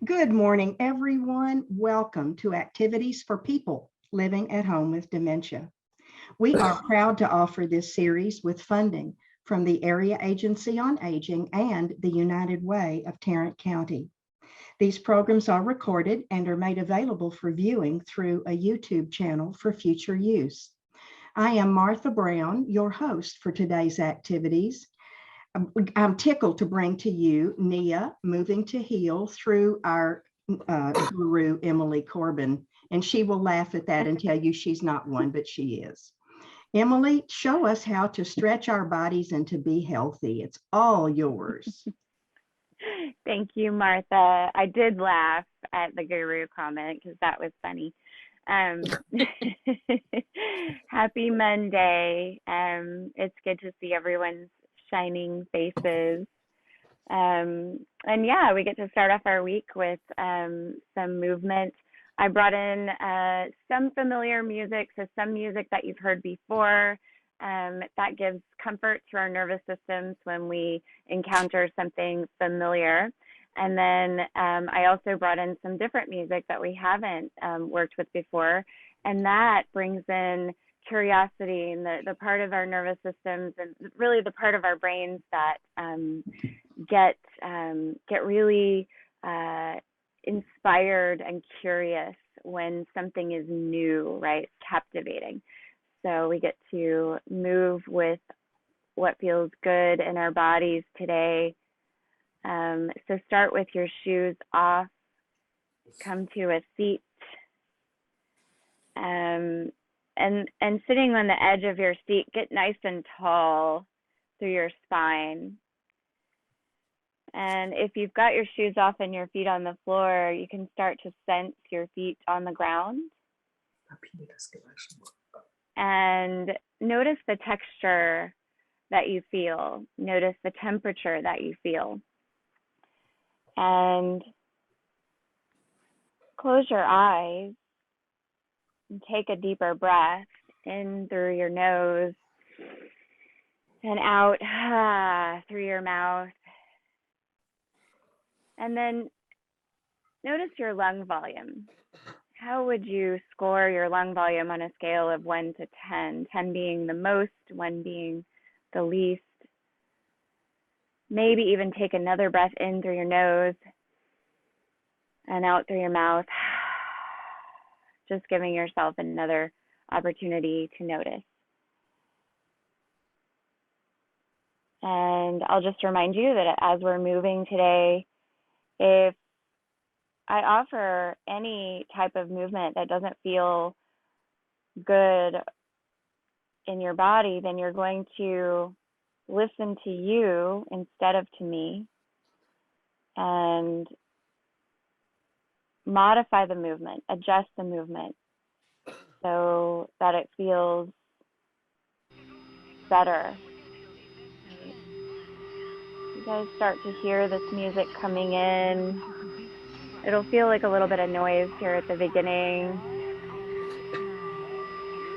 Good morning, everyone. Welcome to Activities for People Living at Home with Dementia. We are proud to offer this series with funding from the Area Agency on Aging and the United Way of Tarrant County. These programs are recorded and are made available for viewing through a YouTube channel for future use. I am Martha Brown, your host for today's activities. I'm tickled to bring to you Nia-Moving to Heal through our guru, Emily Corbin, and she will laugh at that and tell you she's not one, but she is. Emily, show us how to stretch our bodies and to be healthy. It's all yours. Thank you, Martha. I did laugh at the guru comment because that was funny. Happy Monday. It's good to see everyone's shining faces. And yeah, we get to start off our week with some movement. I brought in some familiar music, so some music that you've heard before. That gives comfort to our nervous systems when we encounter something familiar. And then I also brought in some different music that we haven't worked with before, and that brings in curiosity and the part of our nervous systems and really the part of our brains that get really inspired and curious when something is new, right? Captivating. So we get to move with what feels good in our bodies today. So start with your shoes off, come to a seat, and sitting on the edge of your seat, get nice and tall through your spine. And if you've got your shoes off and your feet on the floor, you can start to sense your feet on the ground. And notice the texture that you feel. Notice the temperature that you feel. And close your eyes and take a deeper breath in through your nose and out through your mouth. And then notice your lung volume. How would you score your lung volume on a scale of 1 to 10? 10 being the most, 1 being the least. Maybe even take another breath in through your nose and out through your mouth. Just giving yourself another opportunity to notice. And I'll just remind you that as we're moving today, if I offer any type of movement that doesn't feel good in your body, then you're going to listen to you instead of to me and modify the movement, adjust the movement so that it feels better. You guys start to hear this music coming in. It'll feel like a little bit of noise here at the beginning.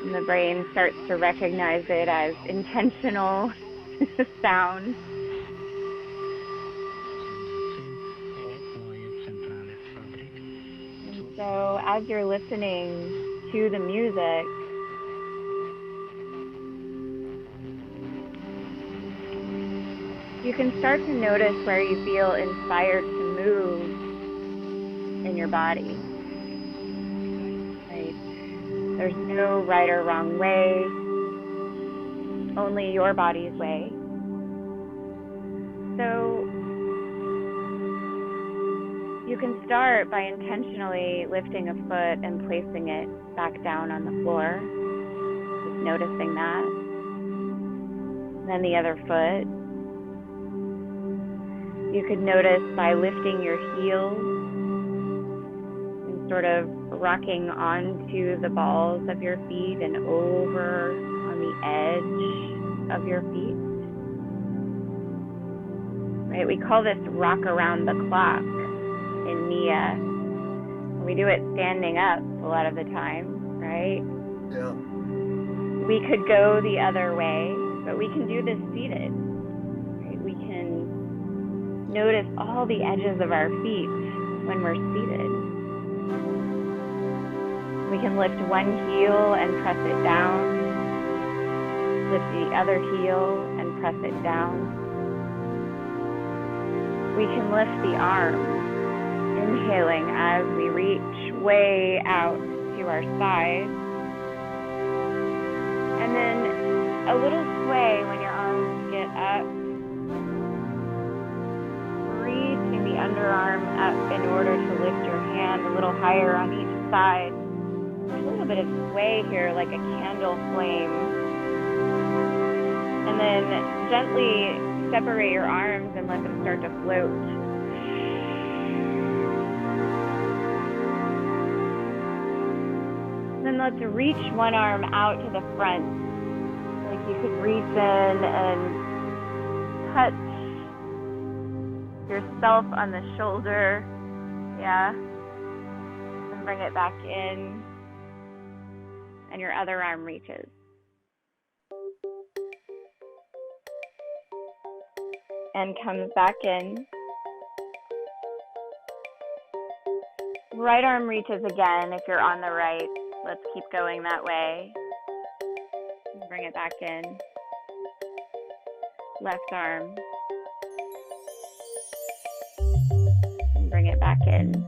And the brain starts to recognize it as intentional sound. And so as you're listening to the music, you can start to notice where you feel inspired to move in your body. Right? There's no right or wrong way, only your body's way. So you can start by intentionally lifting a foot and placing it back down on the floor, just noticing that. And then the other foot. You could notice by lifting your heels and sort of rocking onto the balls of your feet and over on the edge of your feet. Right? We call this rock around the clock in Nia. We do it standing up a lot of the time, right? Yeah. We could go the other way, but we can do this seated. Right? We can notice all the edges of our feet when we're seated. We can lift one heel and press it down. Lift the other heel and press it down. We can lift the arms, inhaling as we reach way out to our side. And then a little sway when your arms get up. Reaching the underarm up in order to lift your hand a little higher on each side. There's a little bit of sway here, like a candle flame. And then gently separate your arms and let them start to float. Then let's reach one arm out to the front. Like you could reach in and touch yourself on the shoulder. Yeah. And bring it back in. And your other arm reaches. And comes back in. Right arm reaches again if you're on the right. Let's keep going that way. And bring it back in. Left arm. And bring it back in.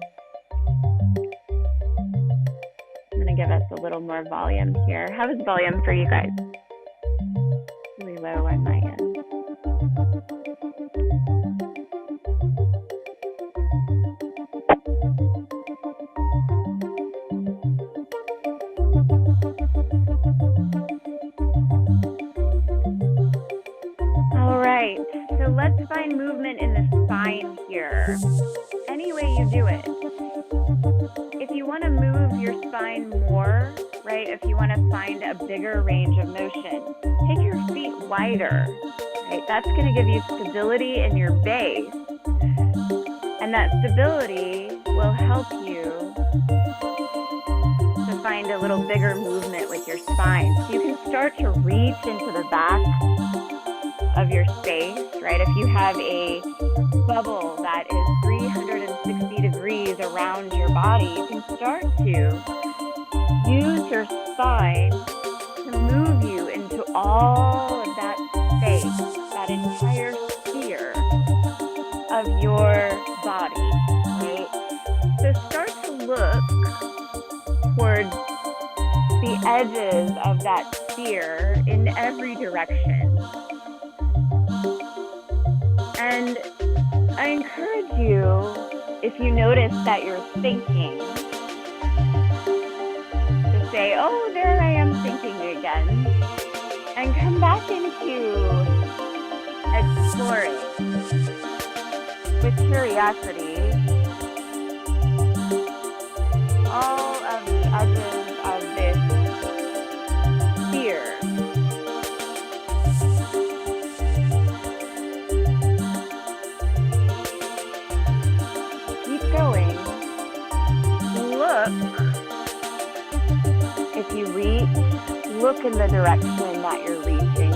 I'm going to give us a little more volume here. How is volume for you guys? Really low on my end. All right, so let's find movement in the spine here. Any way you do it. If you want to move your spine more, right, if you want to find a bigger range of motion, take your feet wider, right? That's going to give you stability in your base. And that stability will help you to find a little bigger movement with your spine. So you can start to reach into the back of your space, right? If you have a bubble that is 360 degrees around your body, you can start to use your spine to move you into all of that space, that entire sphere of your body, right? So start to look towards the edges of that sphere in every direction. And I encourage you, if you notice that you're thinking, to say, oh, there I am thinking again, and come back into exploring with curiosity all of the edges of this sphere. Going. Look, if you reach, look in the direction that you're reaching.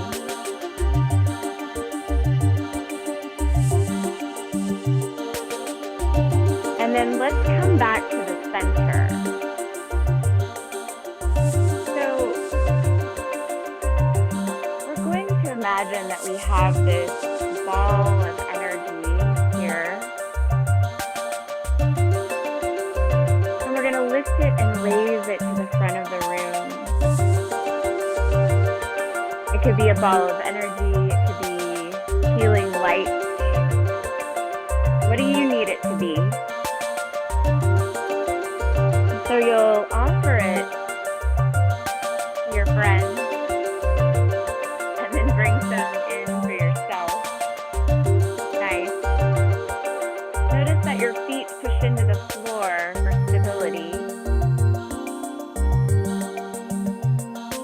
And then let's come back to the center. So we're going to imagine that we have this ball of energy here. Lift it and raise it to the front of the room. It could be a ball of energy, it could be healing light. What do you need it to be? So you'll offer it to your friends and then bring some in for yourself. Nice. Notice that your feet push into the floor for stability.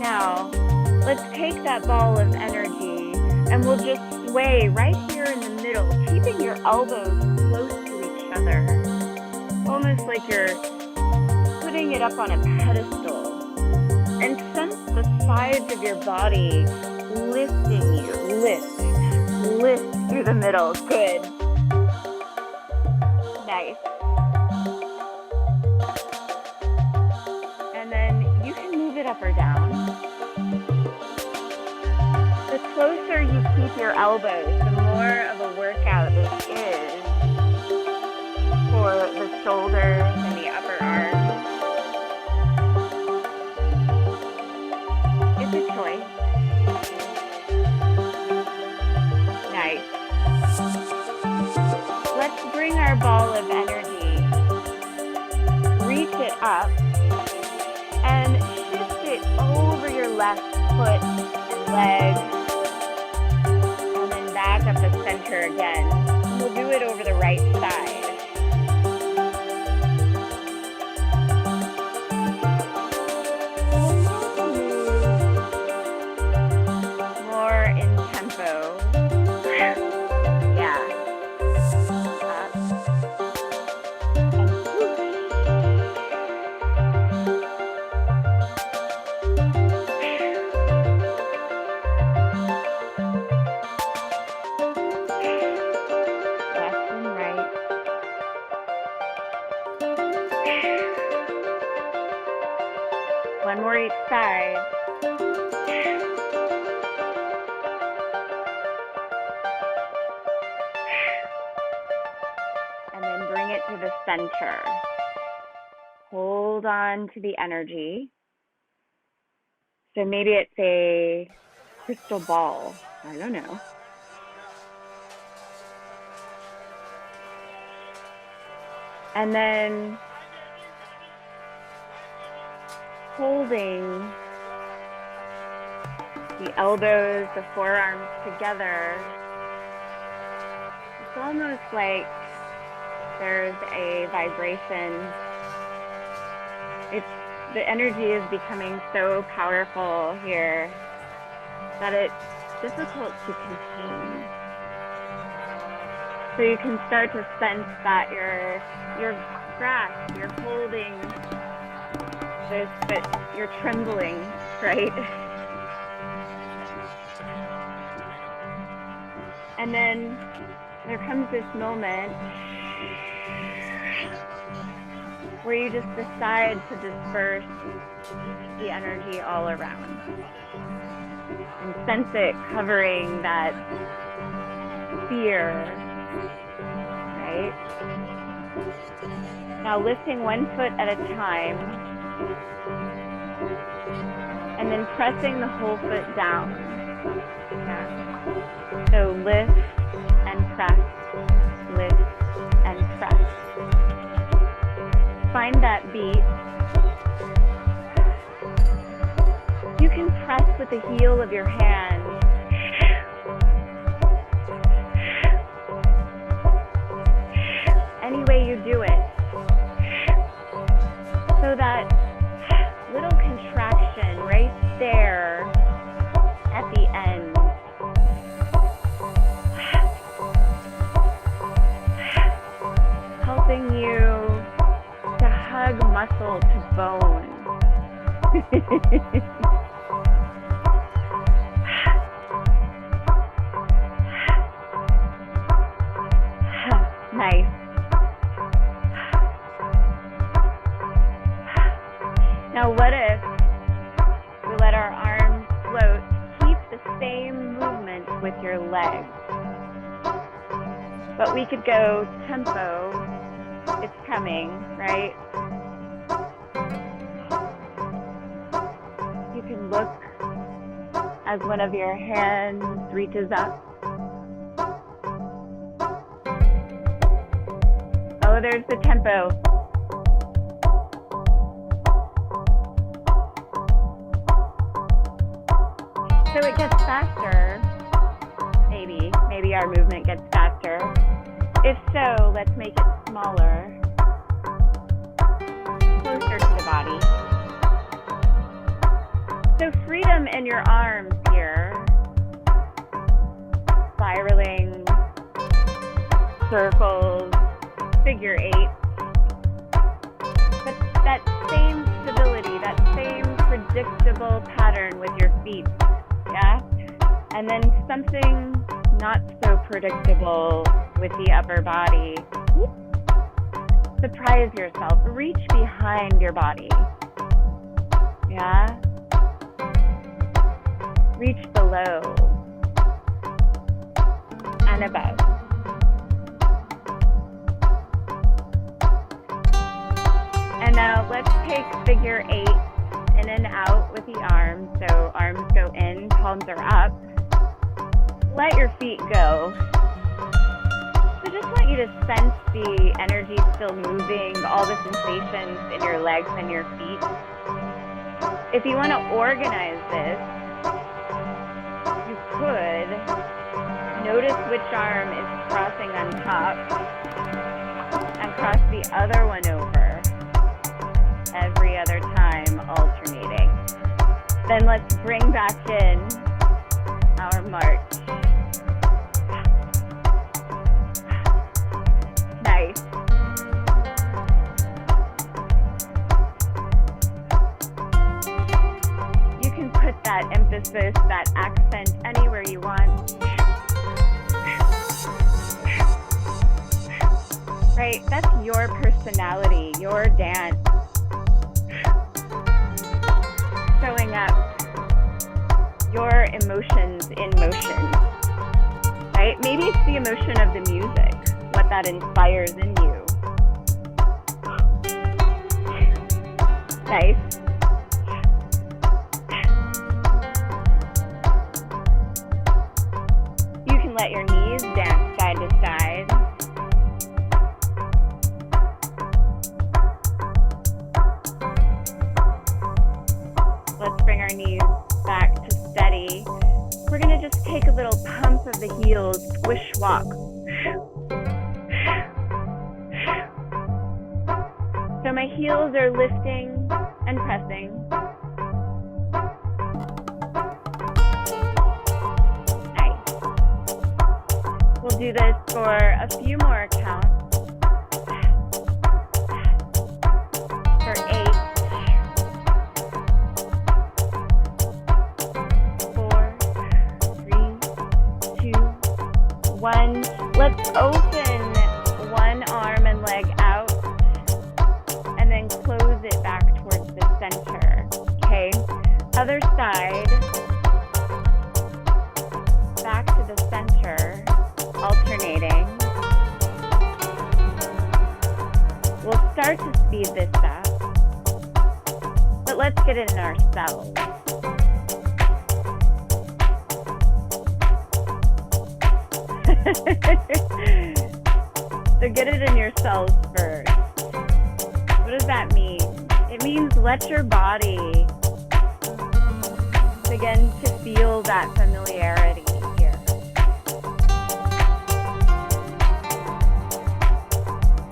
Now, let's take that ball of energy and we'll just sway right here in the middle, keeping your elbows close to each other. Almost like you're putting it up on a pedestal. And sense the sides of your body lifting you. Lift through the middle. Good. Nice. up or down. The closer you keep your elbows, the more of a workout this is for the shoulders and the upper arms. It's a choice. Nice. Let's bring our ball of energy, reach it up, and shift it over your left foot and leg, and then back up the center again. We'll do it over the right side. More in tempo. Yeah. Up. And whoosh. Left and right. One more each side. And then bring it to the center. Hold on to the energy. So maybe it's a crystal ball. I don't know. And then holding the elbows, the forearms together. It's almost like there's a vibration. The energy is becoming so powerful here that it's difficult to contain. So you can start to sense that your grasp, you're holding this, but you're trembling, right? And then there comes this moment where you just decide to disperse the energy all around and sense it covering that fear, right? Now lifting one foot at a time and then pressing the whole foot down. Yeah. So lift and press, lift and press. Find that beat. You can press with the heel of your hand. Any way you do it. So that little contraction right there at the end. Helping you to hug muscle to bone. Nice. Now what if we let our arms float, keep the same movement with your legs, but we could go tempo. It's coming, right? You can look as one of your hands reaches up. Oh, there's the tempo. So it gets faster. Maybe our movement gets faster. If so, let's make it smaller, closer to the body. So freedom in your arms here, spiraling, circles, figure eight. But that same stability, that same predictable pattern with your feet, yeah? And then something not so predictable with the upper body. Surprise yourself. Reach behind your body. Yeah? reach below and above. And now let's take figure 8 in and out with the arms. So arms go in, palms are up. Let your feet go. So just want you to sense the energy still moving, all the sensations in your legs and your feet. If you want to organize this, you could notice which arm is crossing on top and cross the other one over every other time, alternating. Then let's bring back in our march. Nice. You can put that emphasis, that accent anywhere you want. Right? That's your personality, your dance. Showing up your emotions in motion. Right? Maybe it's the emotion of the music, what that inspires in you. Nice. You can let your knees dance side to side. Let's bring our knees back to steady. We're going to just take a little pump of the heels, squish walk. So my heels are lifting and pressing. Nice. We'll do this for a few more counts. For 8. 4, 3, 2, 1. Let's open one arm and leg out and then close it back towards the center. Okay, other side, back to the center, alternating. We'll start to speed this up, but let's get it in ourselves. So get it in yourselves first. What does that mean? It means let your body begin to feel that familiarity here.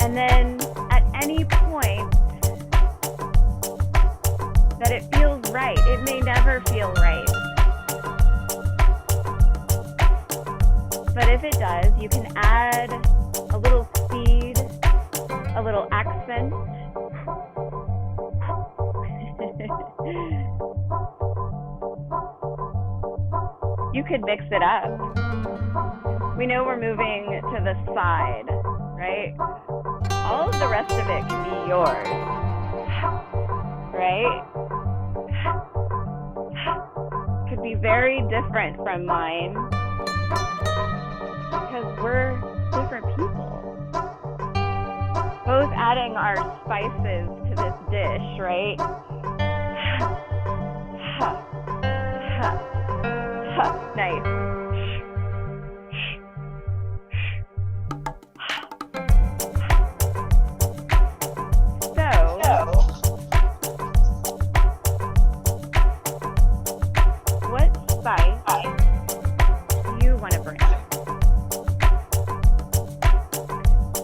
And then at any point that it feels right, it may never feel right. But if it does, you can add a little speed, a little accent. You could mix it up. We know we're moving to the side, right? All of the rest of it can be yours, right? Could be very different from mine because we're different people. Both adding our spices to this dish, right? Nice. So, what spice do you want to bring?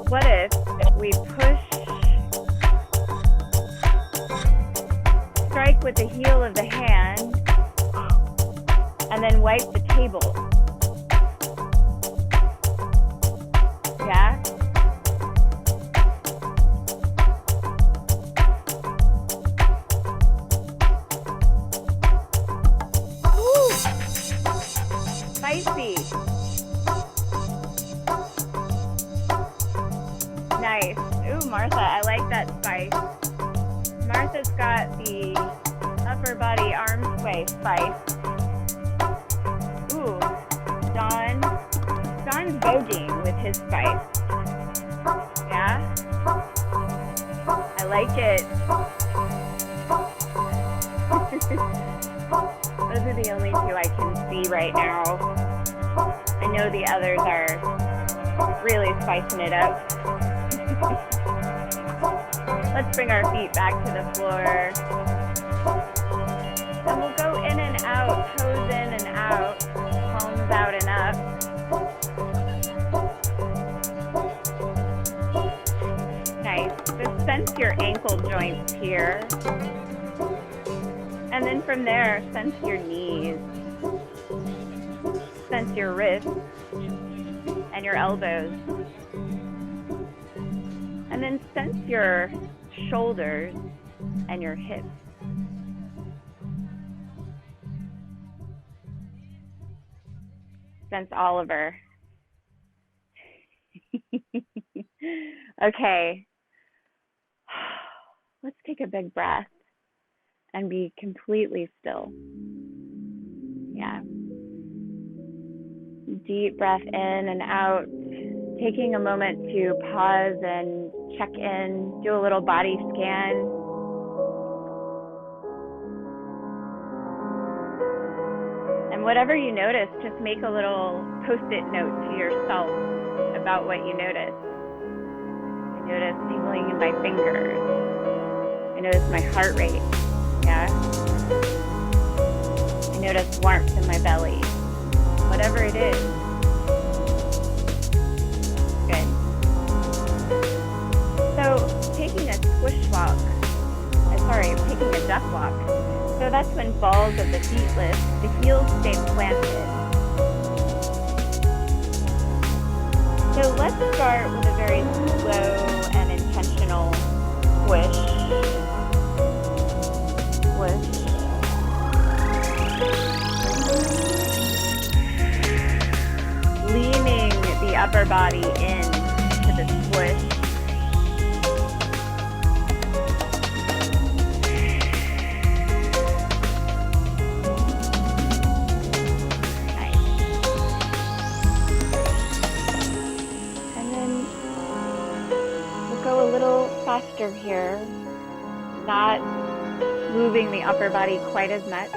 What if we push, strike with the heel of the hand, and then wipe the table? Yeah? Ooh! Spicy. Nice. Ooh, Martha, I like that spice. Martha's got the upper body arm sway spice. John's voguing with his spice. Yeah? I like it. Those are the only two I can see right now. I know the others are really spicing it up. Let's bring our feet back to the floor. And we'll go in and out, toes in and out, palms out and up. Nice. Just sense your ankle joints here. And then from there, sense your knees. Sense your wrists and your elbows. And then sense your shoulders and your hips. Sense Oliver. Okay. Let's take a big breath and be completely still. Yeah. Deep breath in and out. Taking a moment to pause and check in, do a little body scan. And whatever you notice, just make a little post-it note to yourself about what you notice. I notice tingling in my fingers. I notice my heart rate. Yeah. I notice warmth in my belly. Whatever it is. Good. So taking a squish walk, taking a duck walk. So that's when balls of the feet lift, the heels stay planted. So let's start with a very slow and intentional squish. Squish. Leaning the upper body in to the squish. Nice. And then we'll go a little faster here, not moving the upper body quite as much.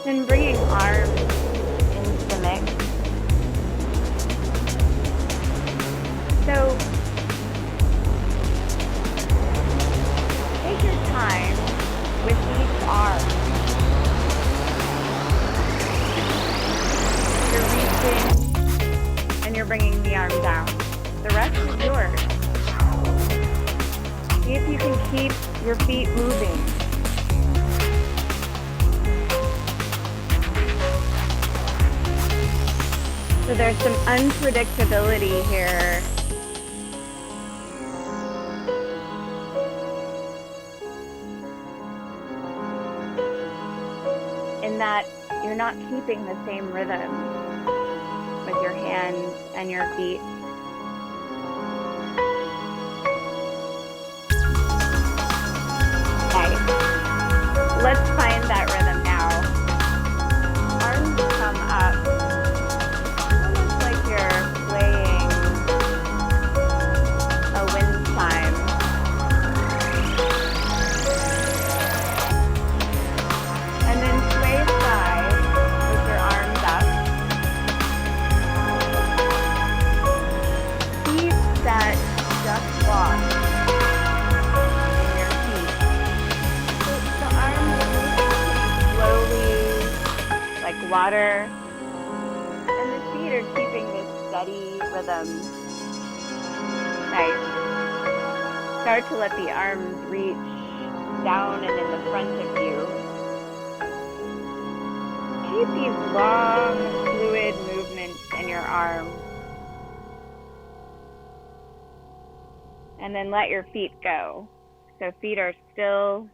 And bringing arms into the mix. So take your time with each arm. You're reaching and you're bringing the arm down. The rest is yours. See if you can keep your feet moving. So there's some unpredictability here. In that you're not keeping the same rhythm with your hands and your feet. Nice. Let's find that rhythm now. Arms come up. You're playing a wind chime. And then sway side with your arms up. Keep that duck walk in your feet. So the arms are slowly like water. Are keeping this steady rhythm. Nice. Start to let the arms reach down and in the front of you. Keep these long, fluid movements in your arms. And then let your feet go. So feet are still,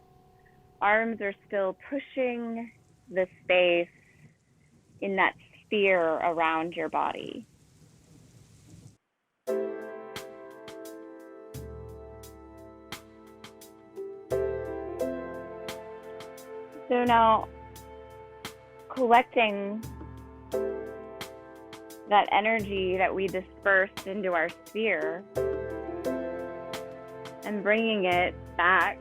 arms are still pushing the space in that sphere around your body. So now, collecting that energy that we dispersed into our sphere and bringing it back,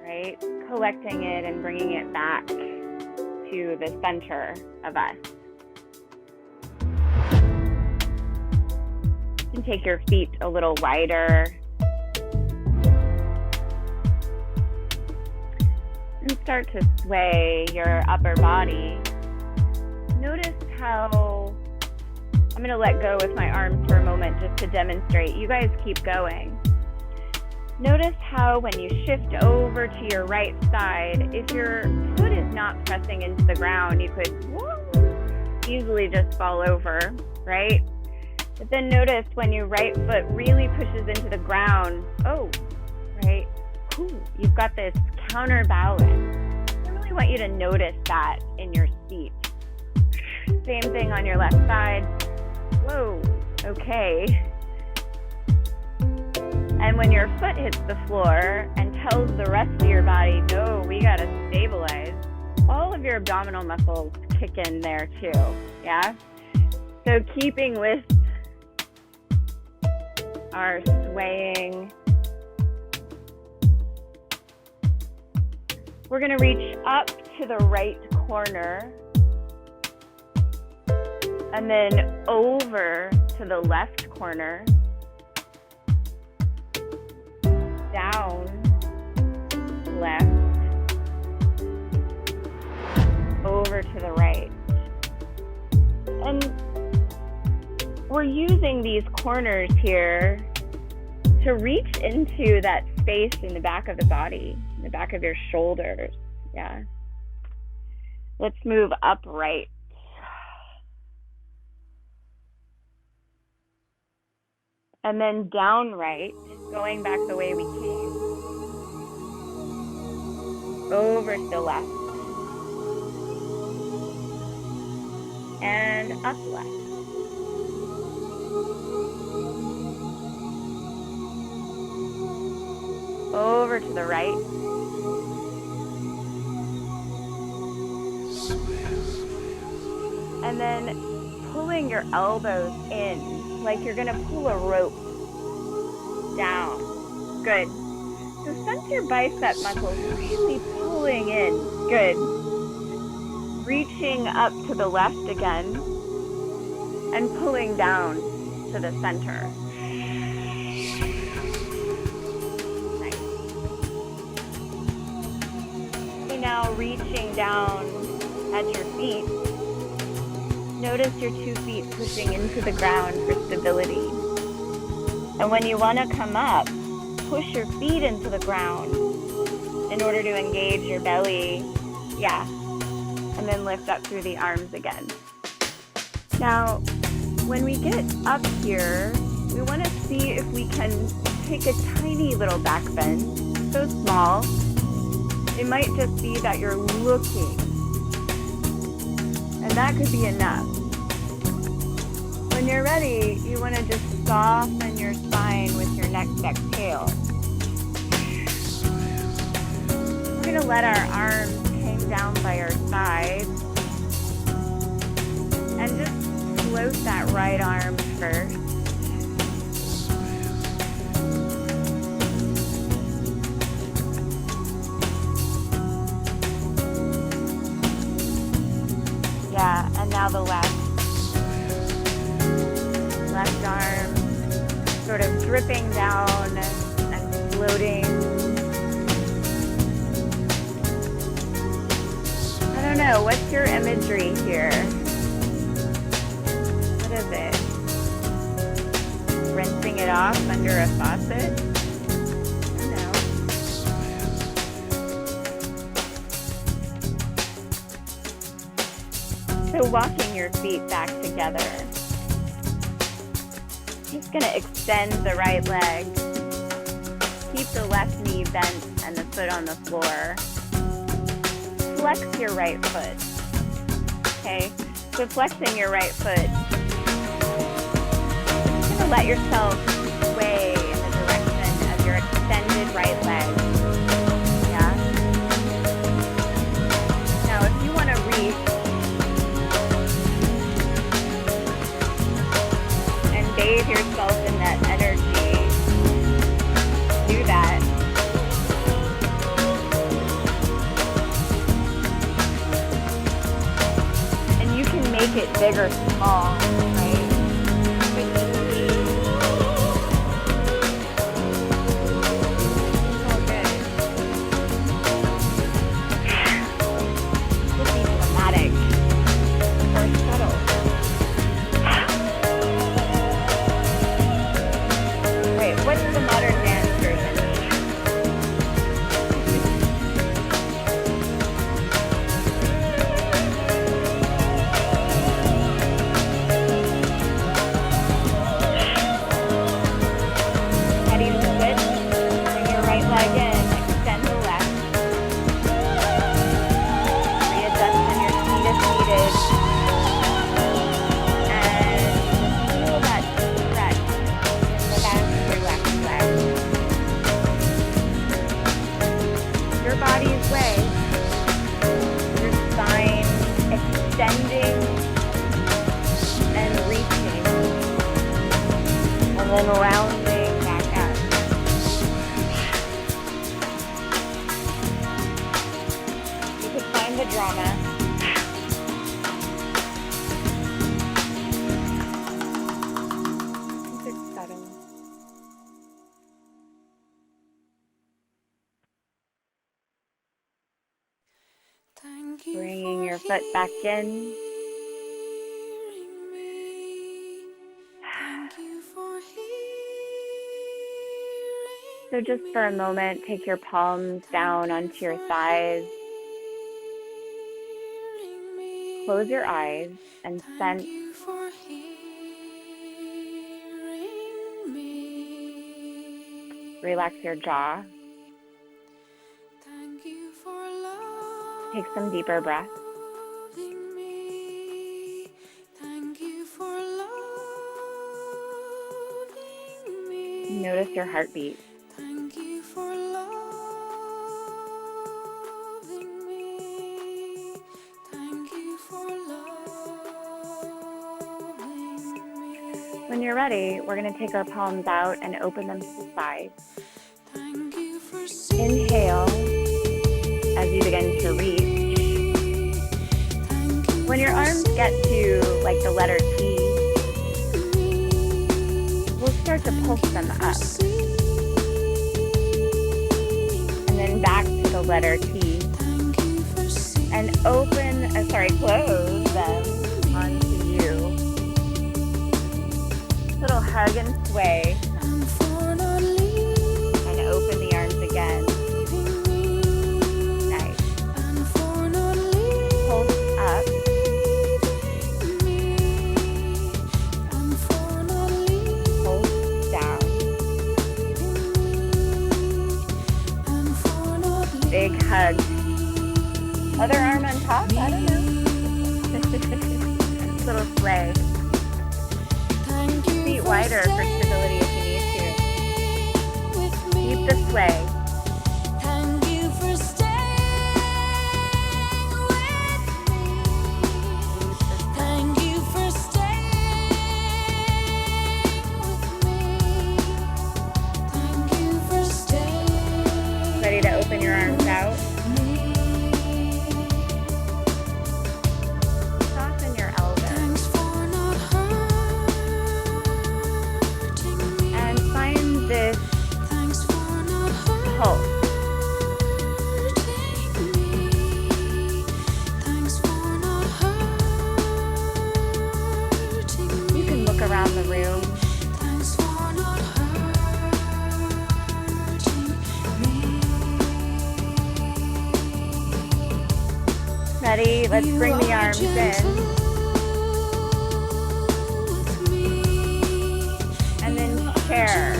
right? Collecting it and bringing it back to the center of us. You can take your feet a little wider and start to sway your upper body. Notice how, I'm going to let go with my arms for a moment just to demonstrate. You guys keep going. Notice how when you shift over to your right side, if your foot is not pressing into the ground, you could easily just fall over, right? But then notice when your right foot really pushes into the ground, right? You've got this counterbalance. I really want you to notice that in your seat. Same thing on your left side. Whoa, okay. And when your foot hits the floor and tells the rest of your body, no, we gotta stabilize, all of your abdominal muscles kick in there too, yeah? So keeping with our swaying, we're gonna reach up to the right corner and then over to the left corner, down, left, over to the right. And we're using these corners here to reach into that space in the back of the body, in the back of your shoulders, yeah. Let's move upright. And then down right, going back the way we came. Over to the left. And up left. Over to the right. And then pulling your elbows in, like you're gonna pull a rope down. Good. So sense your bicep muscles really pulling in. Good. Reaching up to the left again and pulling down to the center. Nice. Okay, now reaching down at your feet. Notice your 2 feet pushing into the ground for stability. And when you want to come up, push your feet into the ground in order to engage your belly. Yeah. And then lift up through the arms again. Now, when we get up here, we want to see if we can take a tiny little back bend. So small. It might just be that you're looking. And that could be enough. When you're ready, you want to just soften your spine with your next exhale. We're going to let our arms hang down by our sides. And just float that right arm first. Yeah, and now the left arm sort of dripping down and floating. I don't know, what's your imagery here? What is it? Rinsing it off under a faucet? I don't know. So walking your feet back together. Just going to extend the right leg. Keep the left knee bent and the foot on the floor. Flex your right foot. Okay, so flexing your right foot. You're going to let yourself sway in the direction of your extended right leg. it big or small, right? But just be all good. Just be dramatic or subtle. Wait, what's the modern dance version? Ready to switch? Bring your right leg in, extend the left. Readjust when your feet is needed. And feel that stretch in the back of your left leg. Your body's way. Your spine extending and reaching. And then rounding back up. You could find the drama. Keep it subtle. Bringing your foot back in. So just for a moment, take your palms down onto your thighs. Close your eyes and sense relax your jaw. Take some deeper breaths. Notice your heartbeat. When you're ready, we're going to take our palms out and open them to the sides. Inhale as you begin to reach. When your arms get to like the letter T, we'll start to pulse them up. And then back to the letter T. And close them onto you. Little hug and sway. And open the arms again. Nice. Pulse up. Pulse down. Big hug. Other arm on top? I don't know. Little sway. Feet wider for stability if you need to. Keep the sway. Ready to open your arms out? Soften your elbows. And find this pulse. You can look around the room. Ready? Let's bring the arms in. And then chair.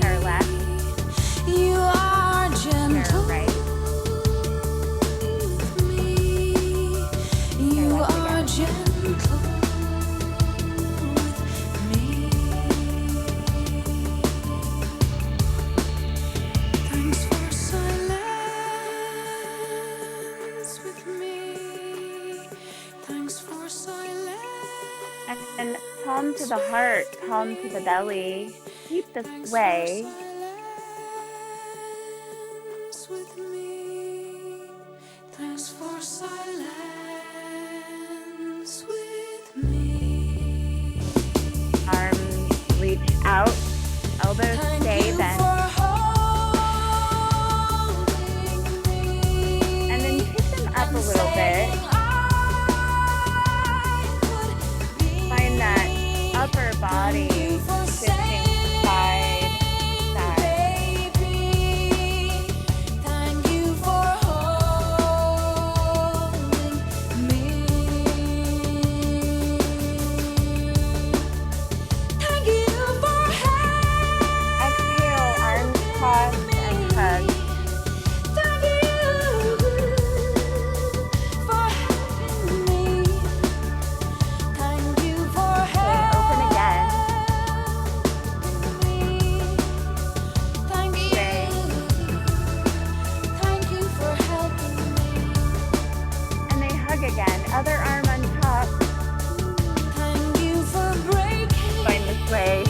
Chair left. Chair right. Chair left again. And palm to the heart, palm to the belly. Keep the sway. Thanks for silence. elbows stay bent. And then take them up a little bit. Find that upper body shifting side to side. Exhale, arms crossed and hug. Open again. Stay. And they hug again. Other arm on top. Find the sway.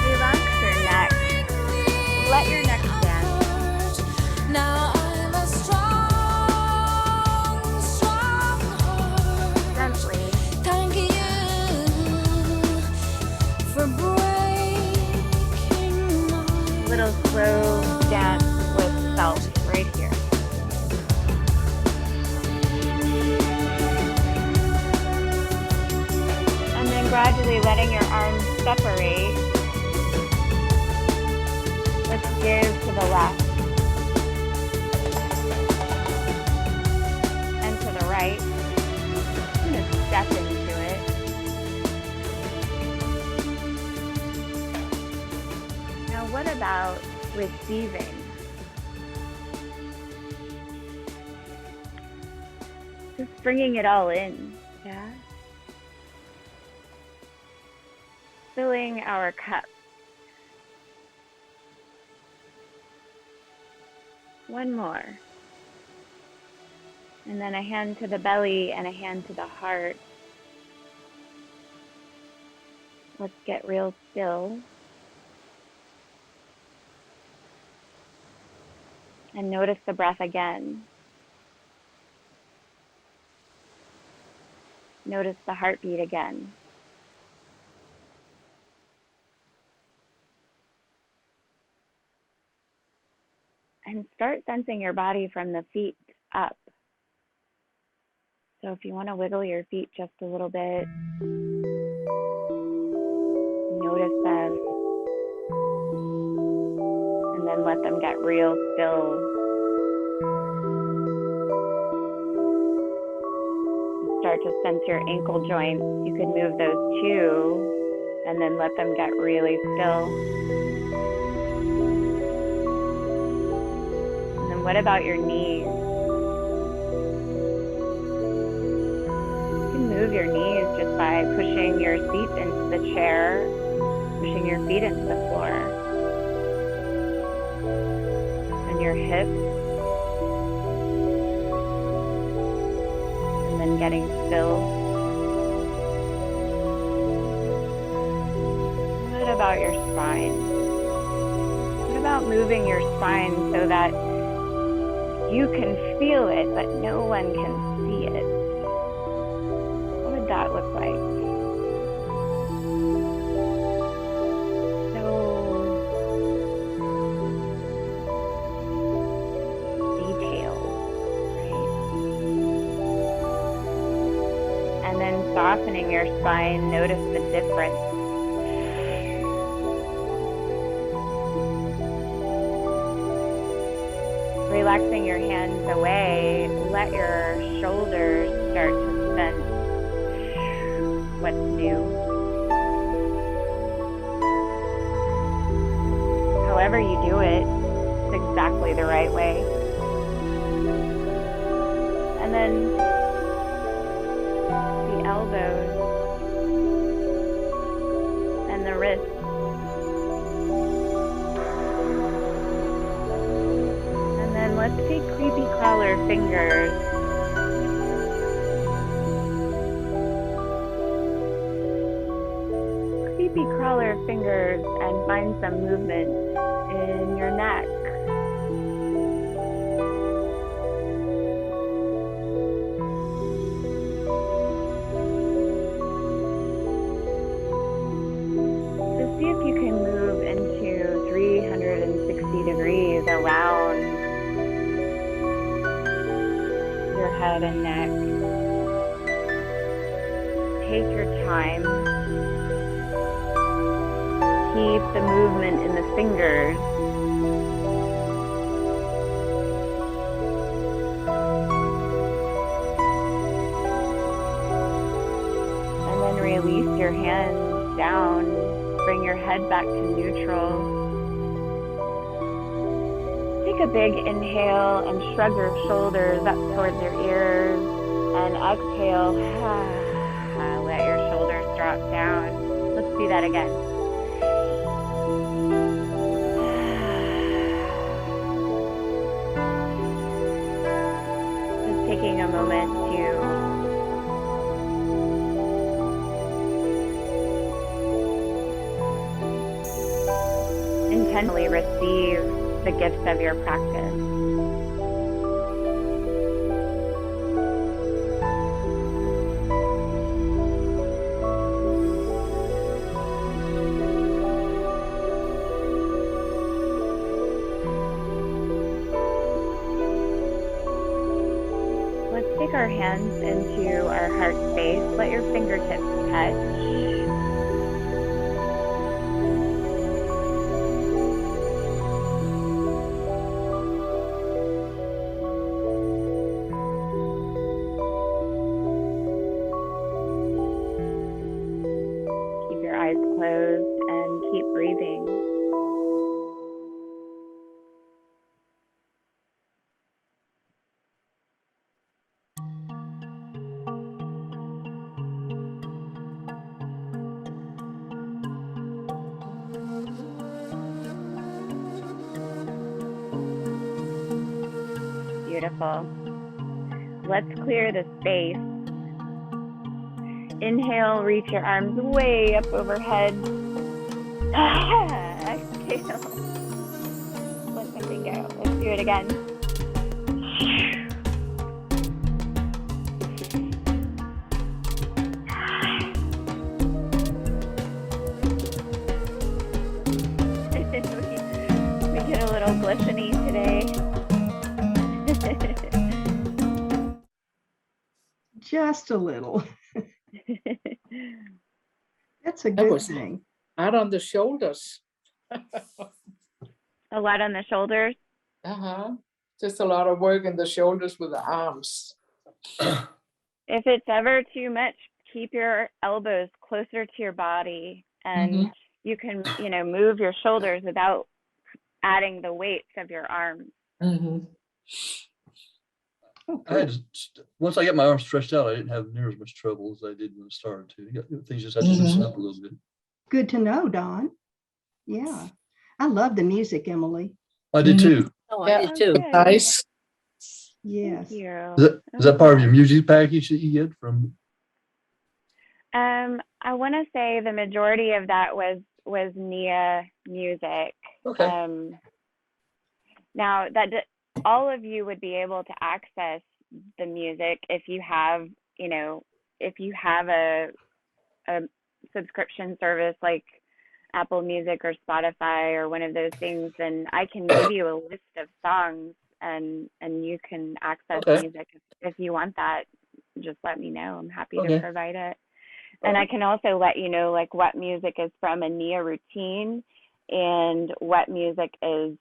Relax your neck. Let your neck stand. Now I'm a strong heart. Gently. Thank you for breaking my Little slow dance with self right here. And then gradually letting your arms separate. Let's give to the left and to the right. I'm going to step into it. Now, what about receiving? Just bringing it all in, yeah? Filling our cup. One more. And then a hand to the belly and a hand to the heart. Let's get real still. And notice the breath again. Notice the heartbeat again. And start sensing your body from the feet up. So if you want to wiggle your feet just a little bit, notice them. And then let them get real still. Start to sense your ankle joints. You could move those too, and then let them get really still. And then what about your knees? You can move your knees just by pushing your seat into the chair, pushing your feet into the floor. And your hips. And then getting still. What about your spine? What about moving your spine so that you can feel it, but no one can see it? What would that look like? So detailed, right? And then softening your spine, notice the difference. Relaxing your hands away, let your shoulders start to sense what's new. However you do it, it's exactly the right way. And then the elbows and the wrists. Let's take creepy crawler fingers. Creepy crawler fingers and find some movement in your neck. head and neck. Take your time. Keep the movement in the fingers. And then release your hands down. Bring your head back to neutral. Take a big inhale and shrug your shoulders up towards your ears. And exhale, let your shoulders drop down. Let's do that again. Just taking a moment to intentionally receive the gifts of your practice. Let's take our hands into our heart space. Let your fingertips touch. Keep your eyes closed and keep breathing. Beautiful. Let's clear the space. Inhale, reach your arms way up overhead. Exhale. Let something go. Let's do it again. we get a little glisteny today. Just a little. That's a That good was thing. out on the shoulders. A lot on the shoulders. Just a lot of work in the shoulders with the arms. If it's ever too much, keep your elbows closer to your body, and you can, move your shoulders without adding the weights of your arms. Oh, I had once I got my arms stretched out, I didn't have near as much trouble as I did when I started to. Things just had to loosen up a little bit. good to know, Dawn. Yeah. I love the music, Emily. I did too. Oh, Yeah. I did too. Good. Nice. Yes. Thank you. Is that part of your music package that you get from? I want to say the majority of that was Nia-Moving. Okay. Now that all of you would be able to access the music if you have, a subscription service like Apple Music or Spotify or one of those things, then I can give you a list of songs and you can access music. If you want that, just let me know. I'm happy to provide it. And I can also let you know like what music is from a Nia routine and what music is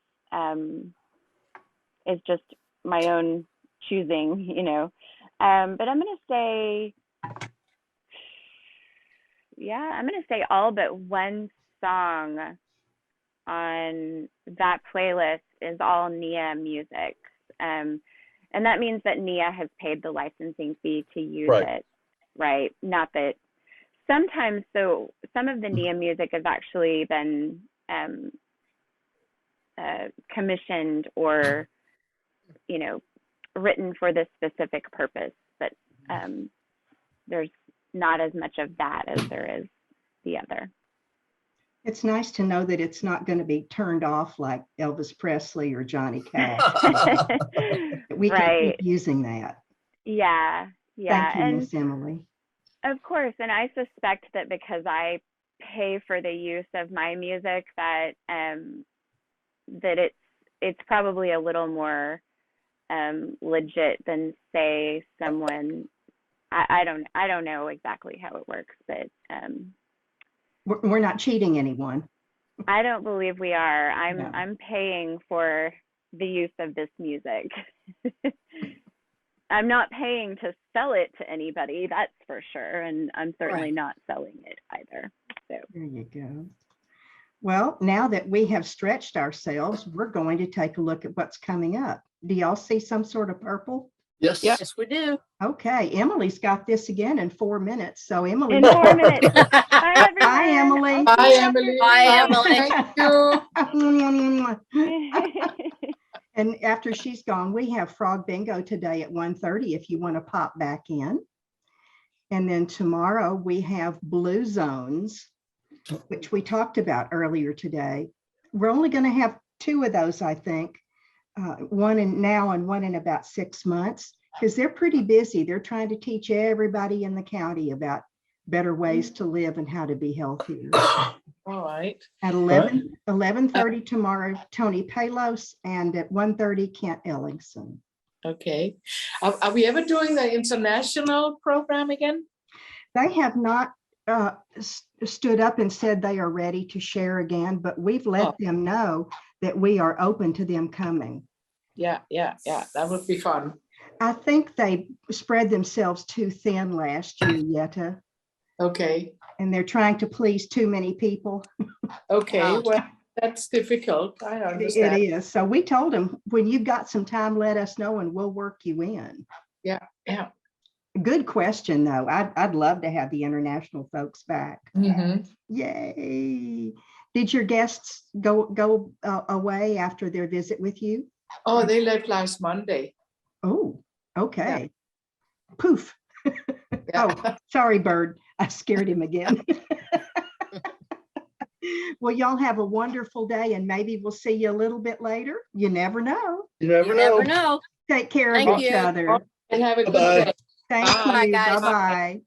just my own choosing, But I'm gonna say, all but one song on that playlist is all Nia music. And that means that Nia has paid the licensing fee to use it, right? Not that sometimes, so some of the Nia music has actually been commissioned or, written for this specific purpose, but there's not as much of that as there is the other. It's nice to know that it's not going to be turned off like Elvis Presley or Johnny Cash. We can keep using that. Yeah. Thank you, And Miss Emily. of course, and I suspect that because I pay for the use of my music, that that it's probably a little more legit than say someone. I don't know exactly how it works, but We're not cheating anyone. I don't believe we are. No. I'm paying for the use of this music. I'm not paying to sell it to anybody, that's for sure. And I'm certainly not selling it either. So There you go. Well, now that we have stretched ourselves, we're going to take a look at what's coming up. Do y'all see some sort of purple? Yes. Yes, we do. Okay, Emily's got this again in 4 minutes. So Emily. in 4 minutes. Bye, everyone. Bye, Emily. I'll Bye, see you Emily. Bye, Emily. Thank you. after- And after she's gone, we have Frog Bingo today at 1:30 if you want to pop back in. And then tomorrow we have Blue Zones, which we talked about earlier today. We're only going to have 2 of those, I think, one in now and one in about 6 months, because they're pretty busy. They're trying to teach everybody in the county about better ways to live and how to be healthier. All right. At 11:30 tomorrow, Tony Palos, and at 1:30, Kent Ellingson. Okay. Are we ever doing the international program again? They have not stood up and said they are ready to share again, but we've let them know that we are open to them coming. Yeah. That would be fun. I think they spread themselves too thin last year, Yetta, Okay. and they're trying to please too many people. Okay. Oh. Well, that's difficult. I It understand. is. So we told them, when you've got some time, let us know and we'll work you in. Yeah. Good question, though. I'd love to have the international folks back. Mhm. Yay. Did your guests go away after their visit with you? Oh, they left last Monday. Oh, okay. Poof. Yeah. Oh, sorry, Bird. I scared him again. Well, y'all have a wonderful day, and maybe we'll see you a little bit later. You never know. You never You know. never know. Take care of Thank each you. other. And have a good Bye-bye. day. Thank Bye, you. guys. Bye-bye.